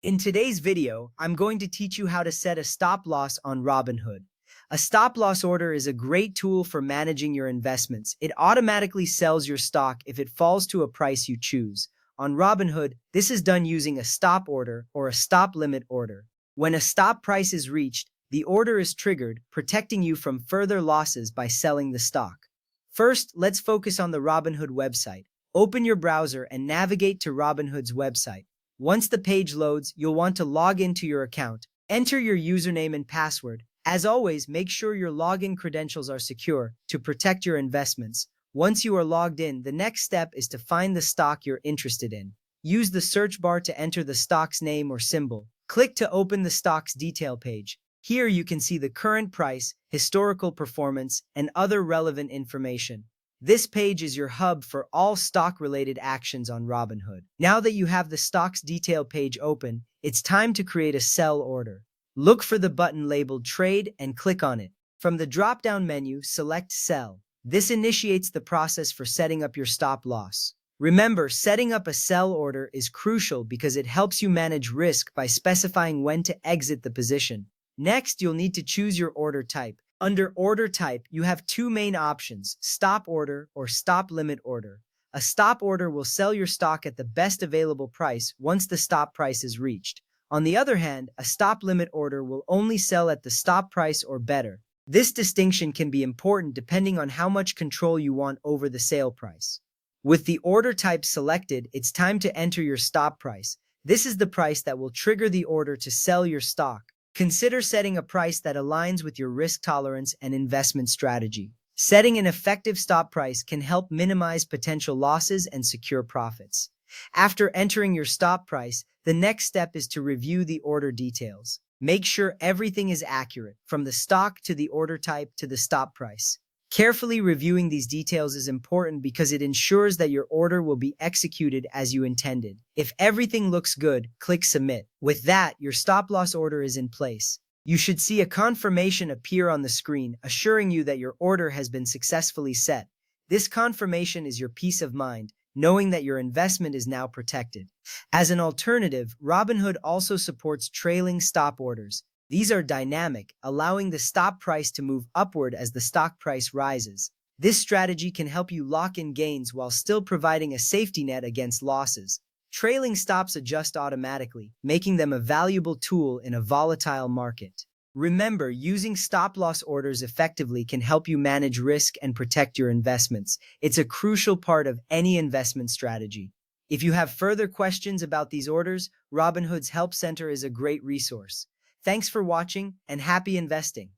In today's video, I'm going to teach you how to set a stop loss on Robinhood. A stop loss order is a great tool for managing your investments. It automatically sells your stock if it falls to a price you choose. On Robinhood, this is done using a stop order or a stop limit order. When a stop price is reached, the order is triggered, protecting you from further losses by selling the stock. First, let's focus on the Robinhood website. Open your browser and navigate to Robinhood's website. Once the page loads, you'll want to log into your account. Enter your username and password. As always, make sure your login credentials are secure to protect your investments. Once you are logged in, the next step is to find the stock you're interested in. Use the search bar to enter the stock's name or symbol. Click to open the stock's detail page. Here you can see the current price, historical performance, and other relevant information. This page is your hub for all stock-related actions on Robinhood. Now that you have the stock's detail page open, it's time to create a sell order. Look for the button labeled Trade and click on it. From the drop-down menu, select Sell. This initiates the process for setting up your stop loss. Remember, setting up a sell order is crucial because it helps you manage risk by specifying when to exit the position. Next, you'll need to choose your order type. Under order type, you have two main options, stop order or stop limit order. A stop order will sell your stock at the best available price once the stop price is reached. On the other hand, a stop limit order will only sell at the stop price or better. This distinction can be important depending on how much control you want over the sale price. With the order type selected, it's time to enter your stop price. This is the price that will trigger the order to sell your stock. Consider setting a price that aligns with your risk tolerance and investment strategy. Setting an effective stop price can help minimize potential losses and secure profits. After entering your stop price, the next step is to review the order details. Make sure everything is accurate, from the stock to the order type to the stop price. Carefully reviewing these details is important because it ensures that your order will be executed as you intended. If everything looks good, click Submit. With that, your stop loss order is in place. You should see a confirmation appear on the screen, assuring you that your order has been successfully set. This confirmation is your peace of mind, knowing that your investment is now protected. As an alternative, Robinhood also supports trailing stop orders. These are dynamic, allowing the stop price to move upward as the stock price rises. This strategy can help you lock in gains while still providing a safety net against losses. Trailing stops adjust automatically, making them a valuable tool in a volatile market. Remember, using stop-loss orders effectively can help you manage risk and protect your investments. It's a crucial part of any investment strategy. If you have further questions about these orders, Robinhood's Help Center is a great resource. Thanks for watching and happy investing.